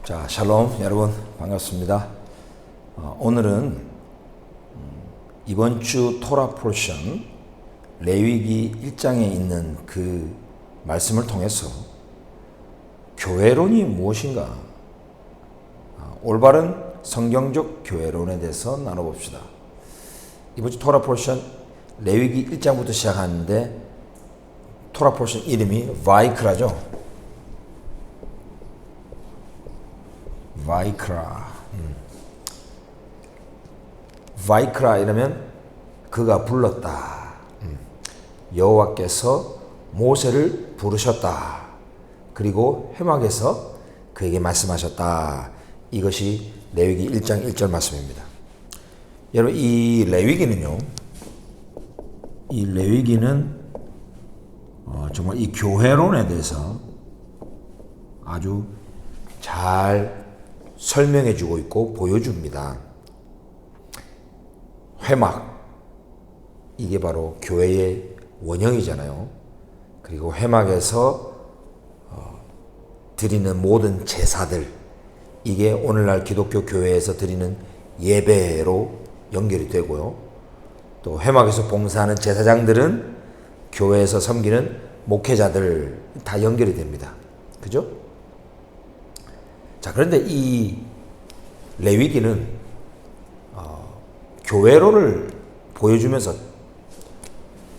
자, 샬롬 여러분 반갑습니다. 오늘은 이번 주 토라 포션 레위기 1장에 있는 그 말씀을 통해서 교회론이 무엇인가, 올바른 성경적 교회론에 대해서 나눠봅시다. 이번 주 토라 포션 레위기 1장부터 시작하는데 토라 포션 이름이 바이크라죠. 바이크라 이러면 그가 불렀다. 여호와께서 모세를 부르셨다. 그리고 회막에서 그에게 말씀하셨다. 이것이 레위기 1장 1절 말씀입니다. 여러분, 이 레위기는요, 이 레위기는 정말 이 교회론에 대해서 아주 잘 설명해 주고 있고 보여줍니다. 회막, 이게 바로 교회의 원형이잖아요. 그리고 회막에서 드리는 모든 제사들, 이게 오늘날 기독교 교회에서 드리는 예배로 연결이 되고요. 또 회막에서 봉사하는 제사장들은 교회에서 섬기는 목회자들 다 연결이 됩니다. 그죠? 자, 그런데 이 레위기는 교회론을 보여주면서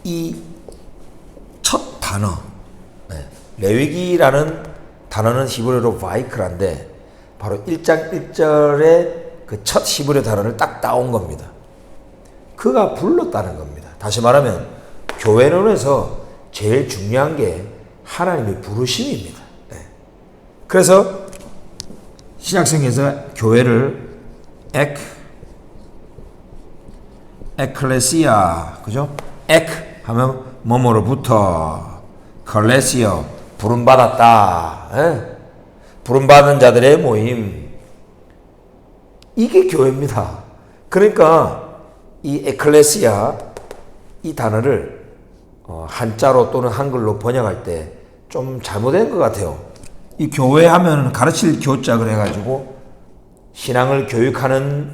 이 첫 단어, 레위기라는 단어는 히브리어로 바이크라인데 바로 1장 1절의 그 첫 히브리어 단어를 딱 따온 겁니다. 그가 불렀다는 겁니다. 다시 말하면 교회론에서 제일 중요한 게 하나님의 부르심입니다. 그래서 신약성경에서 교회를 에클레시아, 그죠? 하면 뭐뭐로부터, 클레시어, 부름받았다. 부름받은 자들의 모임. 이게 교회입니다. 그러니까 이 에클레시아, 이 단어를 한자로 또는 한글로 번역할 때 좀 잘못된 것 같아요. 이 교회 하면 가르칠 교자 그래가지고 신앙을 교육하는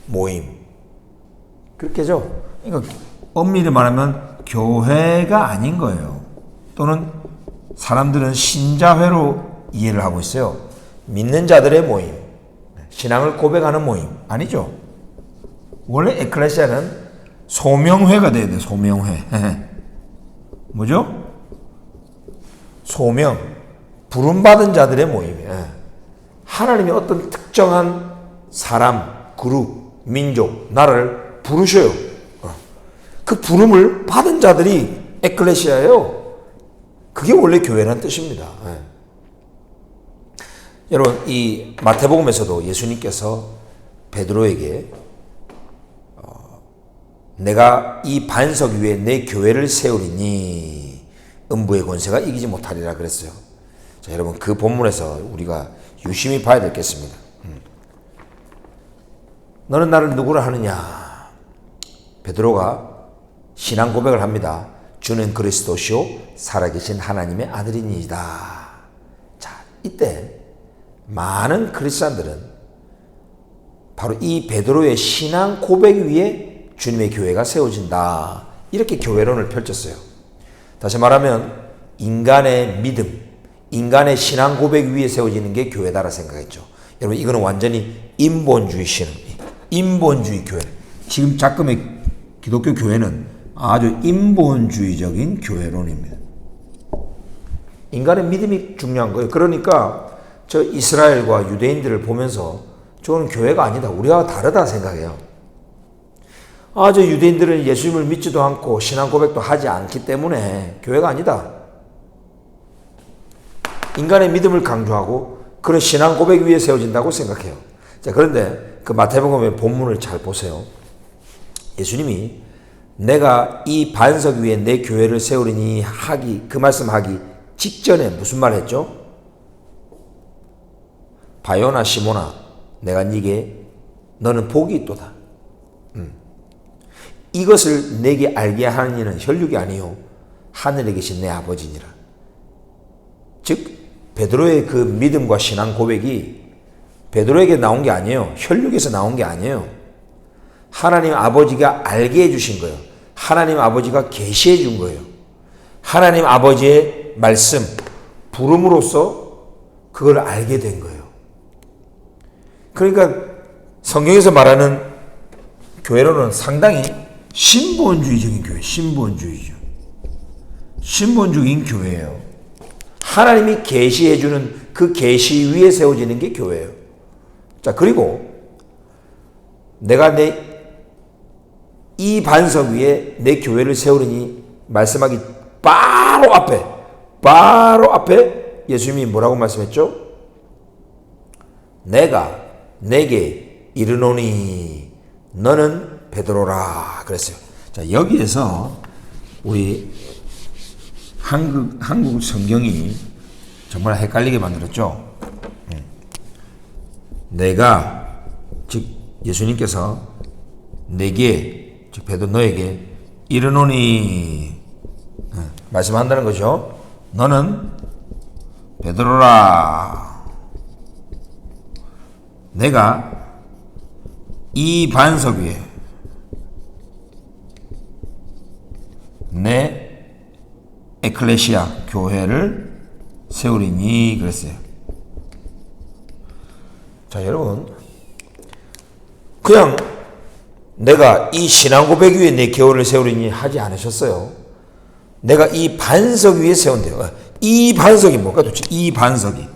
모임, 그렇게죠. 그러니까 엄밀히 말하면 교회가 아닌 거예요. 또는 사람들은 신자회로 이해를 하고 있어요. 믿는 자들의 모임, 신앙을 고백하는 모임 아니죠. 원래 에클레시아는 소명회가 돼야 돼요. 소명회. 뭐죠? 소명, 부름받은 자들의 모임이에요. 하나님이 어떤 특정한 사람, 그룹, 민족, 나라를 부르셔요. 그 부름을 받은 자들이 에클레시아예요. 그게 원래 교회라는 뜻입니다. 여러분, 이 마태복음에서도 예수님께서 베드로에게 내가 이 반석 위에 내 교회를 세우리니 음부의 권세가 이기지 못하리라 그랬어요. 자, 여러분, 그 본문에서 우리가 유심히 봐야 되겠습니다. 너는 나를 누구라 하느냐? 베드로가 신앙 고백을 합니다. 주는 그리스도시요 살아계신 하나님의 아들이니이다. 자, 이때 많은 크리스찬들은 바로 이 베드로의 신앙 고백 위에 주님의 교회가 세워진다, 이렇게 교회론을 펼쳤어요. 다시 말하면 인간의 믿음, 인간의 신앙 고백 위에 세워지는 게 교회다라 생각했죠. 여러분, 이거는 완전히 인본주의 신앙, 인본주의 교회. 지금 작금의 기독교 교회는 아주 인본주의적인 교회론입니다. 인간의 믿음이 중요한 거예요. 그러니까 저 이스라엘과 유대인들을 보면서 저는 교회가 아니다, 우리와 다르다 생각해요. 저 유대인들은 예수님을 믿지도 않고 신앙 고백도 하지 않기 때문에 교회가 아니다. 인간의 믿음을 강조하고 그런 신앙 고백 위에 세워진다고 생각해요. 자, 그런데 그 마태복음의 본문을 잘 보세요. 예수님이 내가 이 반석 위에 내 교회를 세우리니 그 말씀하기 직전에 무슨 말 했죠? 바요나 시모나, 내가 네게 너는 복이 있도다. 이것을 내게 알게 하는 이는 혈육이 아니요 하늘에 계신 내 아버지니라. 즉 베드로의 그 믿음과 신앙 고백이 베드로에게 나온 게 아니에요. 혈육에서 나온 게 아니에요. 하나님 아버지가 알게 해주신 거예요. 하나님 아버지가 계시해 준 거예요. 하나님 아버지의 말씀, 부름으로써 그걸 알게 된 거예요. 그러니까 성경에서 말하는 교회로는 상당히 신본주의적인 교회, 신본주의인 교회예요. 하나님이 계시해 주는 그 계시 위에 세워지는 게 교회예요. 자, 그리고 내가 이 반석 위에 내 교회를 세우리니 말씀하기 바로 앞에 예수님이 뭐라고 말씀했죠? 내가 내게 이르노니 너는 베드로라 그랬어요. 자, 여기에서 우리 한국 성경이 정말 헷갈리게 만들었죠. 내가, 즉 예수님께서 내게, 즉 베드로 너에게 이르노니 말씀한다는 거죠. 너는 베드로라. 내가 이 반석 위에 내 에클레시아 교회를 세우리니 그랬어요. 자, 여러분, 그냥 내가 이 신앙 고백 위에 내 교회를 세우리니 하지 않으셨어요. 내가 이 반석 위에 세운대요. 이 반석이 뭘까 도대체? 이 반석이.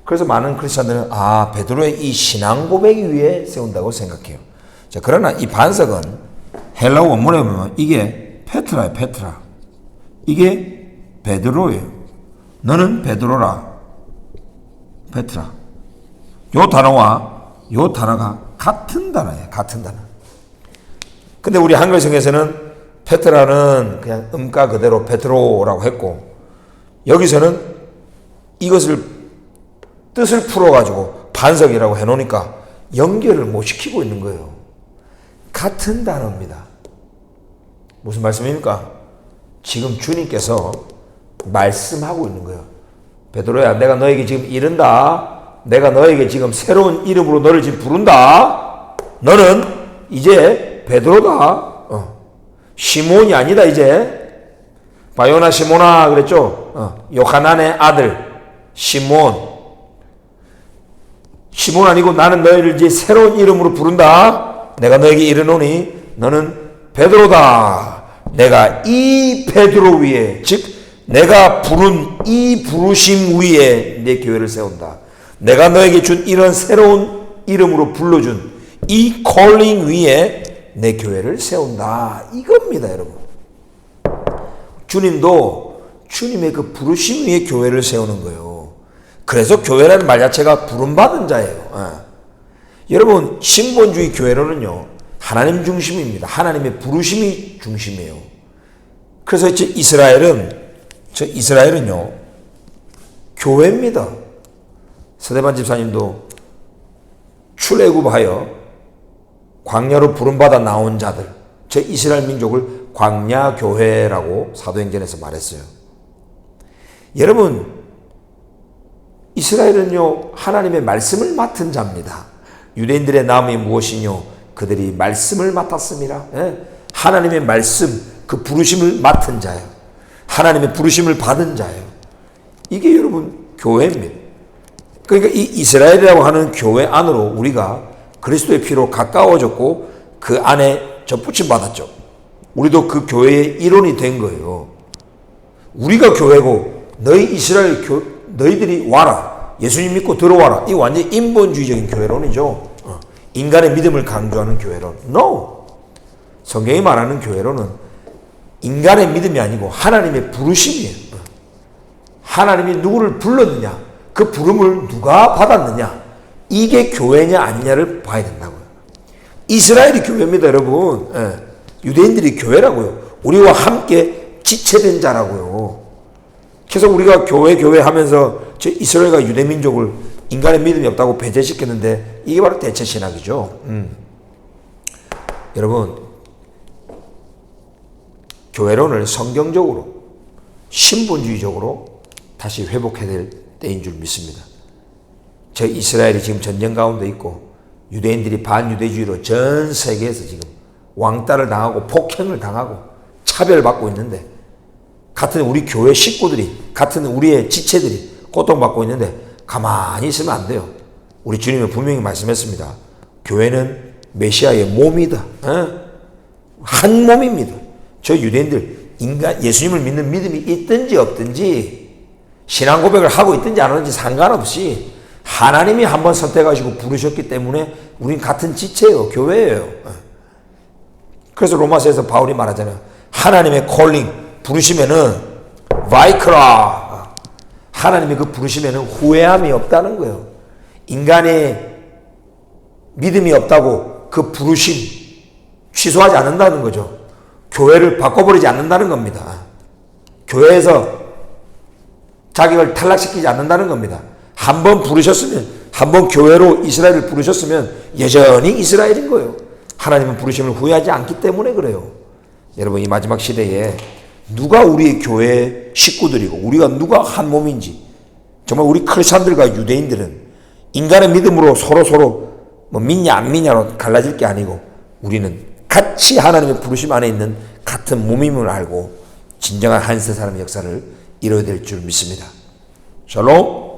그래서 많은 크리스천들은 베드로의 이 신앙 고백 위에 세운다고 생각해요. 자, 그러나 이 반석은 헬라어 원문에 보면 이게 페트라예요. 페트라. 이게 베드로예요. 너는 베드로라. 페트라. 요 단어와 요 단어가 같은 단어예요. 같은 단어. 근데 우리 한글 성에서는 페트라는 그냥 음가 그대로 베드로라고 했고, 여기서는 이것을 뜻을 풀어가지고 반석이라고 해놓으니까 연결을 못 시키고 있는 거예요. 같은 단어입니다. 무슨 말씀입니까? 지금 주님께서 말씀하고 있는 거예요. 베드로야, 내가 너에게 지금 이른다. 내가 너에게 지금 새로운 이름으로 너를 지금 부른다. 너는 이제 베드로다. 시몬이 아니다 이제. 바요나 시몬아 그랬죠. 요하난의 아들 시몬. 시몬 아니고 나는 너희를 이제 새로운 이름으로 부른다. 내가 너에게 이르노니 너는 베드로다. 내가 이 베드로 위에, 즉 내가 부른 이 부르심 위에 내 교회를 세운다. 내가 너에게 준 이런 새로운 이름으로 불러준 이 콜링 위에 내 교회를 세운다. 이겁니다, 여러분. 주님도 주님의 그 부르심 위에 교회를 세우는 거예요. 그래서 교회라는 말 자체가 부름받은 자예요. 여러분, 신본주의 교회로는요, 하나님 중심입니다. 하나님의 부르심이 중심이에요. 그래서 이스라엘은요, 교회입니다. 스데반 집사님도 출애굽하여 광야로 부름받아 나온 자들, 제 이스라엘 민족을 광야교회라고 사도행전에서 말했어요. 여러분, 이스라엘은요, 하나님의 말씀을 맡은 자입니다. 유대인들의 나음이 무엇이뇨? 그들이 말씀을 맡았습니다. 하나님의 말씀, 그 부르심을 맡은 자예요. 하나님의 부르심을 받은 자예요. 이게 여러분 교회입니다. 그러니까 이 이스라엘이라고 하는 교회 안으로 우리가 그리스도의 피로 가까워졌고 그 안에 접붙임 받았죠. 우리도 그 교회의 일원이 된 거예요. 우리가 교회고 너희들이 와라. 예수님 믿고 들어와라. 이 완전 인본주의적인 교회론이죠. 인간의 믿음을 강조하는 교회론. No. 성경이 말하는 교회론은 인간의 믿음이 아니고 하나님의 부르심이에요. 하나님이 누구를 불렀느냐, 그 부름을 누가 받았느냐, 이게 교회냐 아니냐를 봐야 된다고요. 이스라엘이 교회입니다, 여러분. 유대인들이 교회라고요. 우리와 함께 지체된 자라고요. 그래서 우리가 교회 하면서 이스라엘과 유대민족을 인간의 믿음이 없다고 배제시켰는데 이게 바로 대체신학이죠. 여러분, 교회론을 성경적으로 신본주의적으로 다시 회복해야 될 때인 줄 믿습니다. 저 이스라엘이 지금 전쟁 가운데 있고 유대인들이 반유대주의로 전 세계에서 지금 왕따를 당하고 폭행을 당하고 차별받고 있는데 같은 우리 교회 식구들이 같은 우리의 지체들이 고통받고 있는데 가만히 있으면 안 돼요. 우리 주님은 분명히 말씀했습니다. 교회는 메시아의 몸이다. 한 몸입니다. 저 유대인들 예수님을 믿는 믿음이 있든지 없든지 신앙 고백을 하고 있든지 안 하든지 상관없이 하나님이 한번 선택하시고 부르셨기 때문에 우린 같은 지체예요. 교회예요. 그래서 로마서에서 바울이 말하잖아요. 하나님의 콜링 부르시면은 바이크라 하나님이 그 부르시면은 후회함이 없다는 거예요. 인간의 믿음이 없다고 그 부르심 취소하지 않는다는 거죠. 교회를 바꿔버리지 않는다는 겁니다. 교회에서 자격을 탈락시키지 않는다는 겁니다. 한번 부르셨으면, 한번 교회로 이스라엘을 부르셨으면 여전히 이스라엘인 거예요. 하나님은 부르심을 후회하지 않기 때문에 그래요. 여러분, 이 마지막 시대에 누가 우리의 교회 식구들이고 우리가 누가 한 몸인지, 정말 우리 크리스찬들과 유대인들은 인간의 믿음으로 서로 뭐 믿냐 안 믿냐로 갈라질 게 아니고 우리는 같이 하나님의 부르심 안에 있는 같은 몸임을 알고 진정한 한 세 사람의 역사를 이뤄야 될 줄 믿습니다. 샬롬.